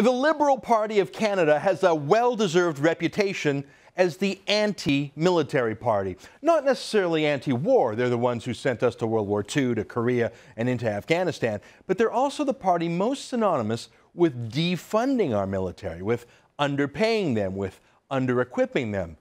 The Liberal Party of Canada has a well-deserved reputation as the anti-military party. Not necessarily anti-war. They're the ones who sent us to World War II, to Korea, and into Afghanistan. But they're also the party most synonymous with defunding our military, with underpaying them, with under-equipping them,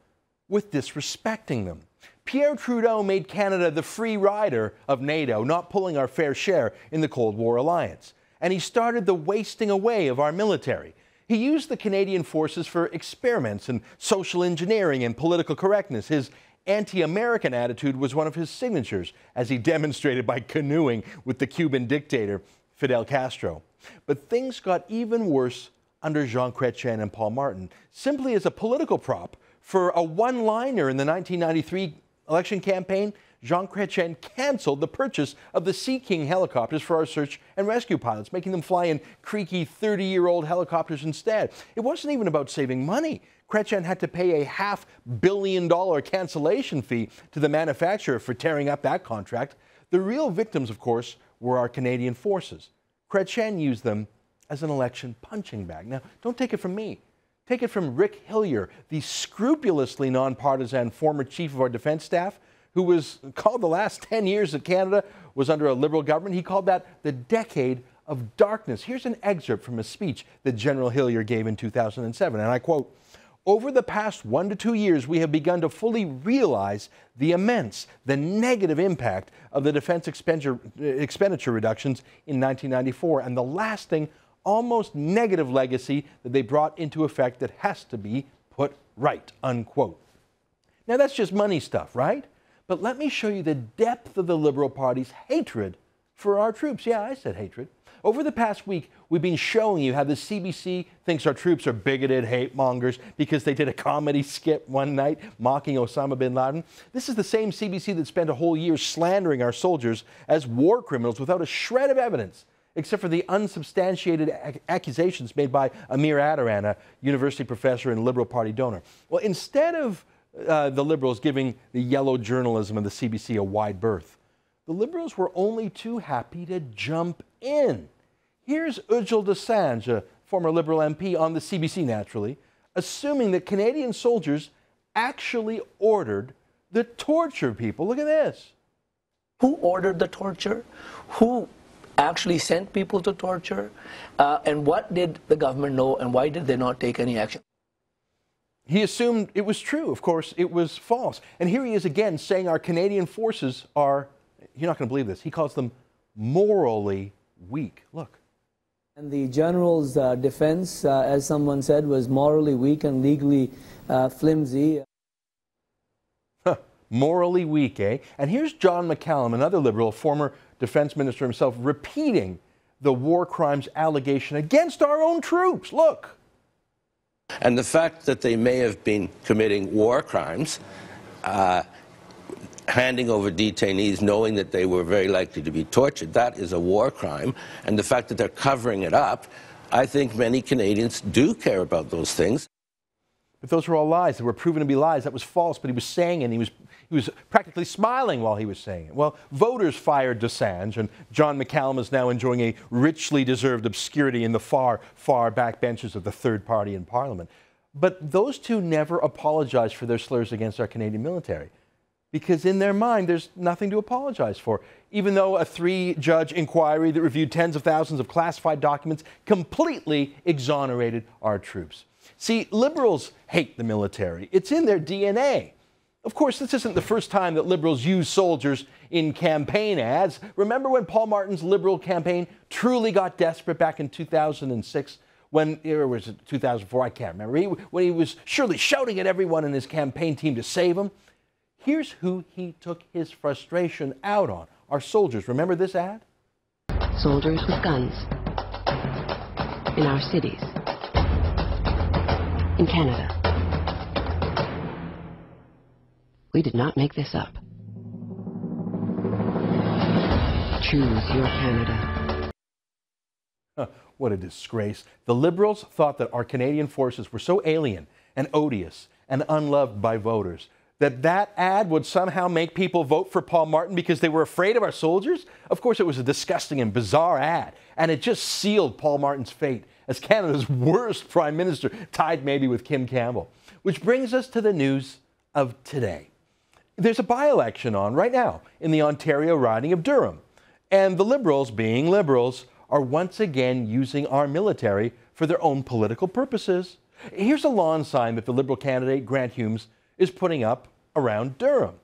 with disrespecting them. Pierre Trudeau made Canada the free rider of NATO, not pulling our fair share in the Cold War alliance. And he started the wasting away of our military. He used the Canadian forces for experiments in social engineering and political correctness. His anti-American attitude was one of his signatures, as he demonstrated by canoeing with the Cuban dictator, Fidel Castro. But things got even worse under Jean Chrétien and Paul Martin, simply as a political prop for a one-liner in the 1993 election campaign. Jean Chrétien canceled the purchase of the Sea King helicopters for our search and rescue pilots, making them fly in creaky 30-year-old helicopters instead. It wasn't even about saving money. Chrétien had to pay a $500 million cancellation fee to the manufacturer for tearing up that contract. The real victims, of course, were our Canadian forces. Chrétien used them as an election punching bag. Now, don't take it from me. Take it from Rick Hillier, the scrupulously nonpartisan former chief of our defense staff, who was called the last 10 years that Canada was under a Liberal government. He called that the decade of darkness. Here's an excerpt from a speech that General Hillier gave in 2007, and I quote, "Over the past 1 to 2 years, we have begun to fully realize the negative impact of the defense expenditure reductions in 1994 and the lasting, almost negative legacy that they brought into effect that has to be put right," unquote. Now, that's just money stuff, right? But let me show you the depth of the Liberal Party's hatred for our troops. Yeah, I said hatred. Over the past week, we've been showing you how the CBC thinks our troops are bigoted hate mongers because they did a comedy skit one night mocking Osama bin Laden. This is the same CBC that spent a whole year slandering our soldiers as war criminals without a shred of evidence, except for the unsubstantiated accusations made by Amir Adaran, a university professor and Liberal Party donor. Well, instead of the Liberals giving the yellow journalism of the CBC a wide berth, the Liberals were only too happy to jump in. Here's Ujjal Dosanjh, a former Liberal MP, on the CBC naturally, assuming that Canadian soldiers actually ordered the torture people. Look at this. Who ordered the torture? Who actually sent people to torture? And what did the government know, and why did they not take any action? He assumed it was true. Of course, it was false. And here he is again saying our Canadian forces are, you're not going to believe this, he calls them morally weak. Look. And the general's defense, as someone said, was morally weak and legally flimsy. Morally weak, eh? And here's John McCallum, another Liberal, former defense minister himself, repeating the war crimes allegation against our own troops. Look. And the fact that they may have been committing war crimes, handing over detainees knowing that they were very likely to be tortured, that is a war crime. And the fact that they're covering it up, I think many Canadians do care about those things. But those were all lies. They were proven to be lies. That was false, but he was saying it, and he was practically smiling while he was saying it. Well, voters fired Dosanjh, and John McCallum is now enjoying a richly deserved obscurity in the far, far back benches of the third party in Parliament. But those two never apologized for their slurs against our Canadian military, because in their mind, there's nothing to apologize for, even though a 3-judge inquiry that reviewed tens of thousands of classified documents completely exonerated our troops. See, Liberals hate the military. It's in their DNA. Of course, this isn't the first time that Liberals use soldiers in campaign ads. Remember when Paul Martin's Liberal campaign truly got desperate back in 2006? Or was it 2004? I can't remember. When he was surely shouting at everyone in his campaign team to save him. Here's who he took his frustration out on. Our soldiers. Remember this ad? Soldiers with guns. In our cities. In Canada. We did not make this up. Choose your Canada. What a disgrace. The Liberals thought that our Canadian forces were so alien and odious and unloved by voters that ad would somehow make people vote for Paul Martin because they were afraid of our soldiers? Of course, it was a disgusting and bizarre ad, and it just sealed Paul Martin's fate as Canada's worst prime minister, tied maybe with Kim Campbell. Which brings us to the news of today. There's a by-election on right now in the Ontario riding of Durham, and the Liberals, being Liberals, are once again using our military for their own political purposes. Here's a lawn sign that the Liberal candidate, Grant Humes, is putting up around Durham.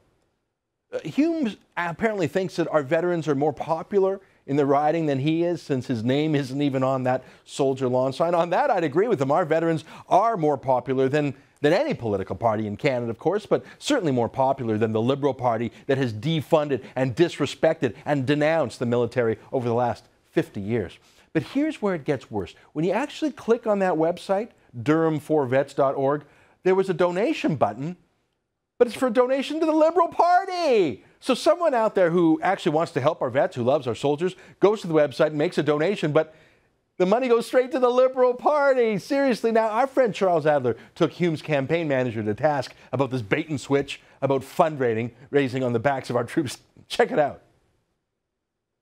Humes apparently thinks that our veterans are more popular in the riding than he is, since his name isn't even on that soldier lawn sign. On that, I'd agree with him. Our veterans are more popular than any political party in Canada, of course, but certainly more popular than the Liberal Party that has defunded and disrespected and denounced the military over the last 50 years. But here's where it gets worse. When you actually click on that website, durham4vets.org, there was a donation button, but it's for a donation to the Liberal Party. So someone out there who actually wants to help our vets, who loves our soldiers, goes to the website and makes a donation, but the money goes straight to the Liberal Party. Seriously, now our friend Charles Adler took Hume's campaign manager to task about this bait and switch, about fundraising on the backs of our troops. Check it out.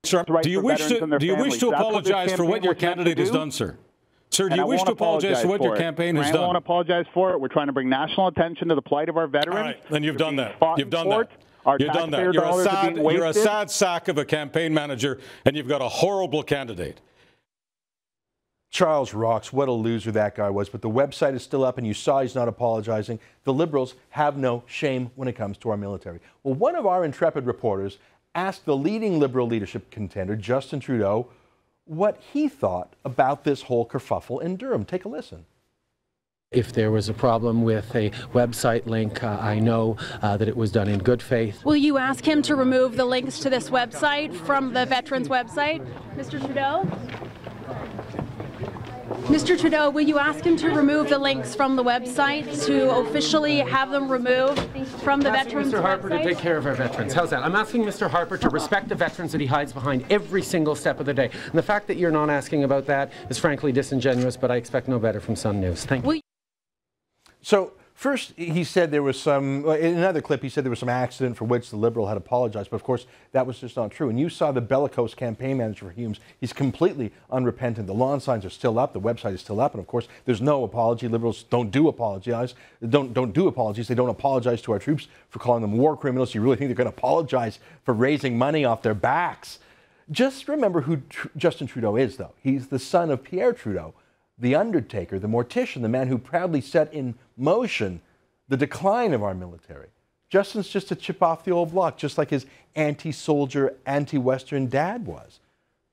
Sir, do you wish to apologize for what your candidate has done, sir? Sir, do you wish to apologize for what your campaign has done? I won't apologize for it. We're trying to bring national attention to the plight of our veterans. All right, then you've done that. You've done that. You've done that. You're a sad sack of a campaign manager, and you've got a horrible candidate. Charles rocks. What a loser that guy was. But the website is still up, and you saw he's not apologizing. The Liberals have no shame when it comes to our military. Well, one of our intrepid reporters asked the leading Liberal leadership contender, Justin Trudeau, what he thought about this whole kerfuffle in Durham. Take a listen. If there was a problem with a website link, I know that it was done in good faith. Will you ask him to remove the links to this website from the Veterans website? Mr. Trudeau? Mr. Trudeau, will you ask him to remove the links from the website, to officially have them removed from the Veterans website? Mr. Harper to take care of our veterans. How's that? I'm asking Mr. Harper to respect the veterans that he hides behind every single step of the day. And the fact that you're not asking about that is frankly disingenuous, but I expect no better from Sun News. Thank you. So first, he said there was some, in another clip, he said there was some accident for which the Liberal had apologized. But of course, that was just not true. And you saw the bellicose campaign manager for Humes. He's completely unrepentant. The lawn signs are still up. The website is still up. And of course, there's no apology. Liberals don't do apologize. Don't do apologies. They don't apologize to our troops for calling them war criminals. You really think they're going to apologize for raising money off their backs? Just remember who Justin Trudeau is, though. He's the son of Pierre Trudeau, the undertaker, the mortician, the man who proudly set in motion the decline of our military. Justin's just a chip off the old block, just like his anti-soldier, anti-Western dad was.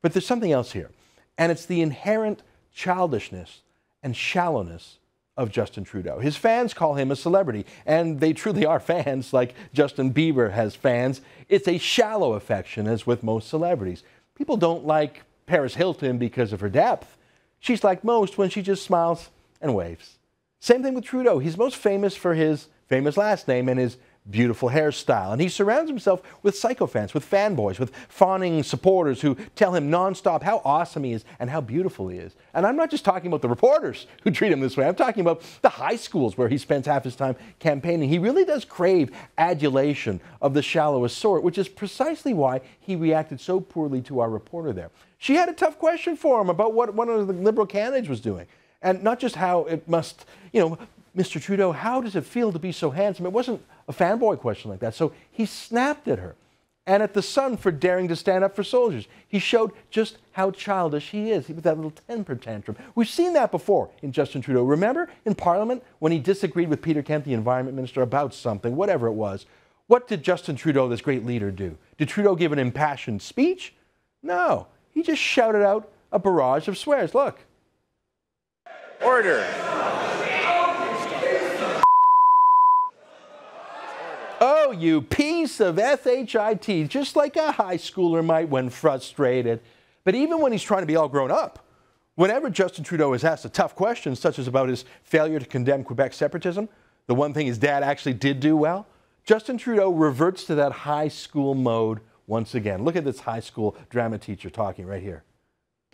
But there's something else here, and it's the inherent childishness and shallowness of Justin Trudeau. His fans call him a celebrity, and they truly are fans, like Justin Bieber has fans. It's a shallow affection, as with most celebrities. People don't like Paris Hilton because of her depth. She's like most when she just smiles and waves. Same thing with Trudeau. He's most famous for his famous last name and his beautiful hairstyle. And he surrounds himself with sycophants, with fanboys, with fawning supporters who tell him nonstop how awesome he is and how beautiful he is. And I'm not just talking about the reporters who treat him this way. I'm talking about the high schools where he spends half his time campaigning. He really does crave adulation of the shallowest sort, which is precisely why he reacted so poorly to our reporter there. She had a tough question for him about what one of the Liberal candidates was doing. And not just how it must, Mr. Trudeau, how does it feel to be so handsome? It wasn't a fanboy question like that. So he snapped at her and at the Sun for daring to stand up for soldiers. He showed just how childish he is with that little temper tantrum. We've seen that before in Justin Trudeau. Remember in Parliament when he disagreed with Peter Kent, the Environment Minister, about something, whatever it was? What did Justin Trudeau, this great leader, do? Did Trudeau give an impassioned speech? No. He just shouted out a barrage of swears. Look. Order. Oh, you piece of shit, just like a high schooler might when frustrated. But even when he's trying to be all grown up, whenever Justin Trudeau is asked a tough question, such as about his failure to condemn Quebec separatism, the one thing his dad actually did do well, Justin Trudeau reverts to that high school mode once again. Look at this high school drama teacher talking right here.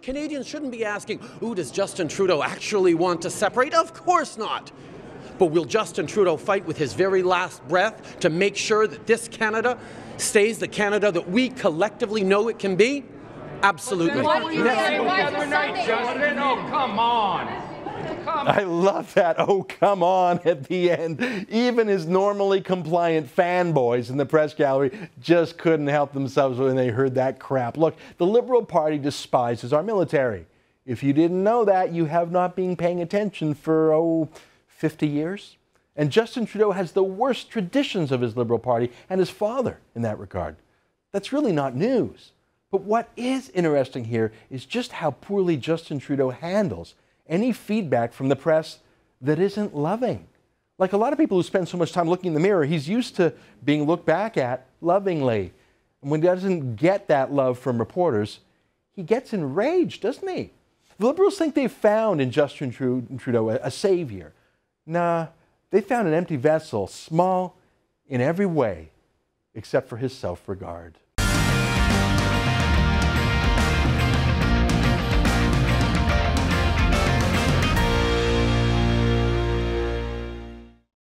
Canadians shouldn't be asking, ooh, does Justin Trudeau actually want to separate? Of course not. but will Justin Trudeau fight with his very last breath to make sure that this Canada stays the Canada that we collectively know it can be? Absolutely. What did you say the other night, Justin? Oh, come on. I love that, oh, come on, at the end. Even his normally compliant fanboys in the press gallery just couldn't help themselves when they heard that crap. Look, the Liberal Party despises our military. If you didn't know that, you have not been paying attention for, 50 years. And Justin Trudeau has the worst traditions of his Liberal Party and his father in that regard. That's really not news. But what is interesting here is just how poorly Justin Trudeau handles any feedback from the press that isn't loving. Like a lot of people who spend so much time looking in the mirror, he's used to being looked back at lovingly. And when he doesn't get that love from reporters, he gets enraged, doesn't he? The Liberals think they've found in Justin Trudeau a savior. Nah, they found an empty vessel, small in every way, except for his self-regard.